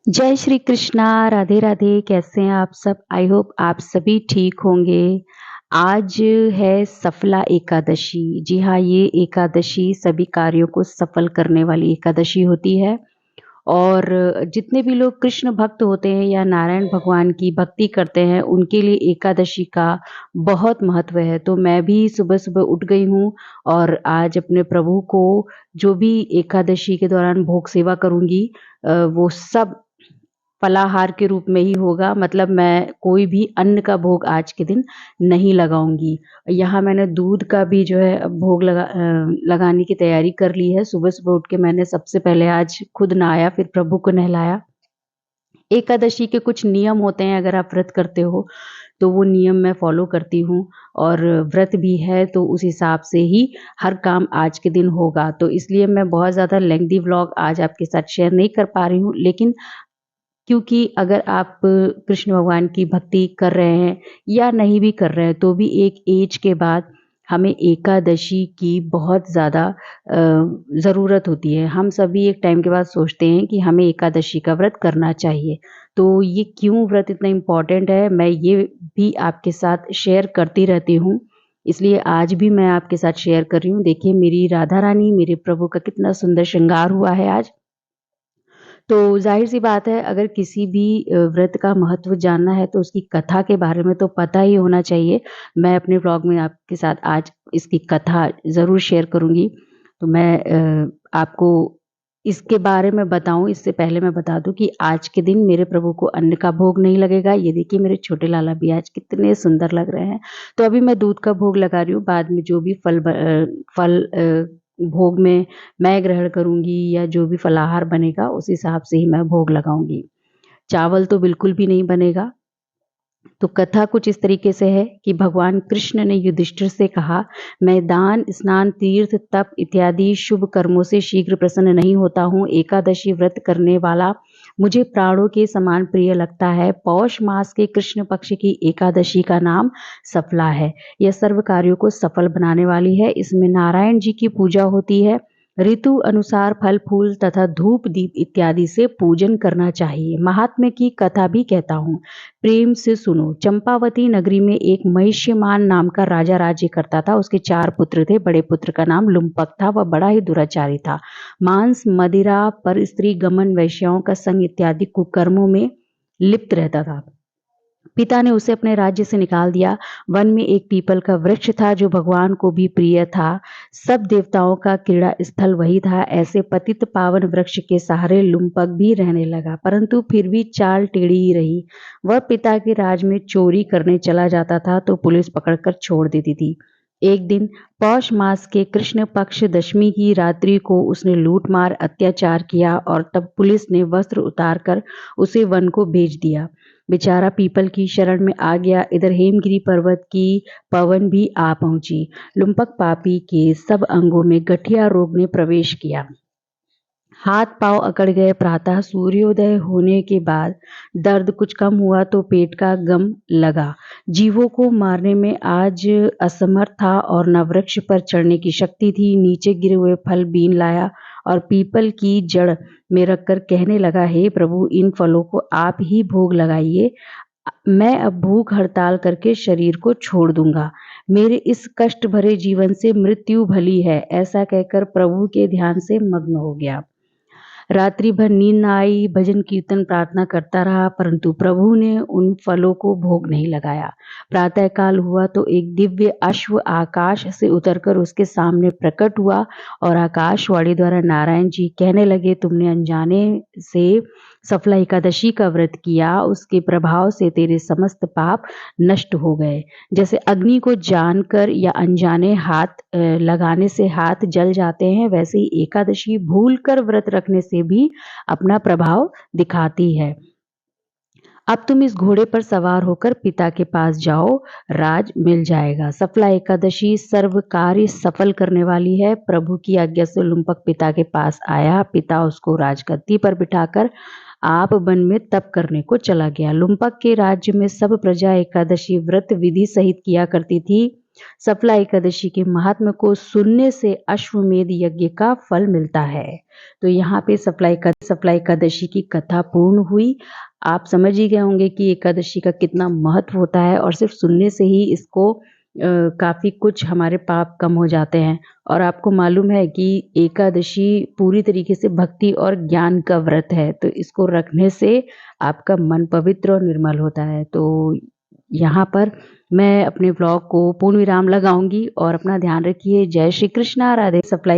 जय श्री कृष्णा, राधे राधे। कैसे हैं आप सब? आई होप आप सभी ठीक होंगे। आज है सफला एकादशी। जी हाँ, ये एकादशी सभी कार्यों को सफल करने वाली एकादशी होती है। और जितने भी लोग कृष्ण भक्त होते हैं या नारायण भगवान की भक्ति करते हैं, उनके लिए एकादशी का बहुत महत्व है। तो मैं भी सुबह सुबह उठ गई हूँ और आज अपने प्रभु को जो भी एकादशी के दौरान भोग सेवा करूँगी, वो सब फलाहार के रूप में ही होगा। मतलब मैं कोई भी अन्न का भोग आज के दिन नहीं लगाऊंगी। यहाँ मैंने दूध का भी जो है भोग लगाने की तैयारी कर ली है। सुबह सुबह उठ के मैंने सबसे पहले आज खुद नहाया, फिर प्रभु को नहलाया। एकादशी के कुछ नियम होते हैं, अगर आप व्रत करते हो तो वो नियम मैं फॉलो करती हूँ। और व्रत भी है तो उस हिसाब से ही हर काम आज के दिन होगा। तो इसलिए मैं बहुत ज़्यादा लेंथी व्लॉग आज आपके साथ शेयर नहीं कर पा रही हूँ। लेकिन क्योंकि अगर आप कृष्ण भगवान की भक्ति कर रहे हैं या नहीं भी कर रहे हैं, तो भी एक एज के बाद हमें एकादशी की बहुत ज़्यादा ज़रूरत होती है। हम सभी एक टाइम के बाद सोचते हैं कि हमें एकादशी का व्रत करना चाहिए। तो ये क्यों व्रत इतना इम्पोर्टेंट है, मैं ये भी आपके साथ शेयर करती रहती हूँ। इसलिए आज भी मैं आपके साथ शेयर कर रही हूँ। देखिए, मेरी राधा रानी, मेरे प्रभु का कितना सुंदर श्रृंगार हुआ है आज। तो ज़ाहिर-सी बात है, अगर किसी भी व्रत का महत्व जानना है तो उसकी कथा के बारे में तो पता ही होना चाहिए। मैं अपने व्लॉग में आपके साथ आज इसकी कथा ज़रूर शेयर करूँगी। तो मैं आपको इसके बारे में बताऊँ, इससे पहले मैं बता दूँ कि आज के दिन मेरे प्रभु को अन्न का भोग नहीं लगेगा। ये देखिए, मेरे छोटे लाला भी आज कितने सुंदर लग रहे हैं। तो अभी मैं दूध का भोग लगा रही हूँ, बाद में जो भी फल भोग में मैं ग्रहण करूँगी या जो भी फलाहार बनेगा उस हिसाब से ही मैं भोग लगाऊँगी। चावल तो बिल्कुल भी नहीं बनेगा। तो कथा कुछ इस तरीके से है कि भगवान कृष्ण ने युधिष्ठिर से कहा, मैं दान, स्नान, तीर्थ, तप इत्यादि शुभ कर्मों से शीघ्र प्रसन्न नहीं होता हूँ। एकादशी व्रत करने वाला मुझे प्राणों के समान प्रिय लगता है। पौष मास के कृष्ण पक्ष की एकादशी का नाम सफला है। यह सर्व कार्यों को सफल बनाने वाली है। इसमें नारायण जी की पूजा होती है। ऋतु अनुसार फल फूल तथा धूप दीप इत्यादि से पूजन करना चाहिए। महात्म्य की कथा भी कहता हूँ, प्रेम से सुनो। चंपावती नगरी में एक महिष्यमान नाम का राजा राज्य करता था। उसके 4 पुत्र थे। बड़े पुत्र का नाम लुम्पक था। वह बड़ा ही दुराचारी था। मांस, मदिरा, पर स्त्री गमन, वैश्याओं का संग इत्यादि कुकर्मों में लिप्त रहता था। पिता ने उसे अपने राज्य से निकाल दिया। वन में एक पीपल का वृक्ष था जो भगवान को भी प्रिय था। सब देवताओं का क्रीड़ा स्थल वही था। ऐसे पतित पावन वृक्ष के सहारे लुम्पक भी रहने लगा, परंतु फिर भी चाल टेढ़ी ही रही। वह पिता के राज में चोरी करने चला जाता था तो पुलिस पकड़कर छोड़ देती थी। एक दिन पौष मास के कृष्ण पक्ष दशमी की रात्रि को उसने लूट मार अत्याचार किया और तब पुलिस ने वस्त्र उतारकर उसे वन को भेज दिया। बेचारा पीपल की शरण में आ गया। इधर हेमगिरी पर्वत की पवन भी आ पहुंची। लुम्पक पापी के सब अंगों में गठिया रोग ने प्रवेश किया। हाथ पांव अकड़ गए। प्रातः सूर्योदय होने के बाद दर्द कुछ कम हुआ तो पेट का गम लगा। जीवों को मारने में आज असमर्थ था और न वृक्ष पर चढ़ने की शक्ति थी। नीचे गिरे हुए फल बीन लाया और पीपल की जड़ में रखकर कहने लगा, हे प्रभु, इन फलों को आप ही भोग लगाइए। मैं अब भूख हड़ताल करके शरीर को छोड़ दूंगा। मेरे इस कष्ट भरे जीवन से मृत्यु भली है। ऐसा कहकर प्रभु के ध्यान से मग्न हो गया। रात्रि भर नींद न आई। भजन कीर्तन प्रार्थना करता रहा, परंतु प्रभु ने उन फलों को भोग नहीं लगाया। प्रातः काल हुआ तो एक दिव्य अश्व आकाश से उतरकर उसके सामने प्रकट हुआ और आकाशवाणी द्वारा नारायण जी कहने लगे, तुमने अनजाने से सफला एकादशी का व्रत किया, उसके प्रभाव से तेरे समस्त पाप नष्ट हो गए। जैसे अग्नि को जानकर या अनजाने हाथ लगाने से हाथ जल जाते हैं, वैसे ही एकादशी भूलकर व्रत रखने से भी अपना प्रभाव दिखाती है। अब तुम इस घोड़े पर सवार होकर पिता के पास जाओ, राज मिल जाएगा। सफला एकादशी सर्व कार्य सफल करने वाली है। प्रभु की आज्ञा से लुम्पक पिता के पास आया। पिता उसको राजगद्दी पर बिठाकर आप वन में तप करने को चला गया। लुम्पक के राज्य में सब प्रजा एकादशी व्रत विधि सहित किया करती थी। सफला एकादशी के महात्म्य को सुनने से अश्वमेध यज्ञ का फल मिलता है। तो यहाँ पे सफला एकादशी की कथा पूर्ण हुई। आप समझ ही गए होंगे कि एकादशी का कितना महत्व होता है और सिर्फ सुनने से ही इसको काफ़ी कुछ हमारे पाप कम हो जाते हैं। और आपको मालूम है कि एकादशी पूरी तरीके से भक्ति और ज्ञान का व्रत है, तो इसको रखने से आपका मन पवित्र और निर्मल होता है। तो यहाँ पर मैं अपने व्लॉग को पूर्ण विराम लगाऊंगी और अपना ध्यान रखिए। जय श्री कृष्णा। राधे। सप्लाई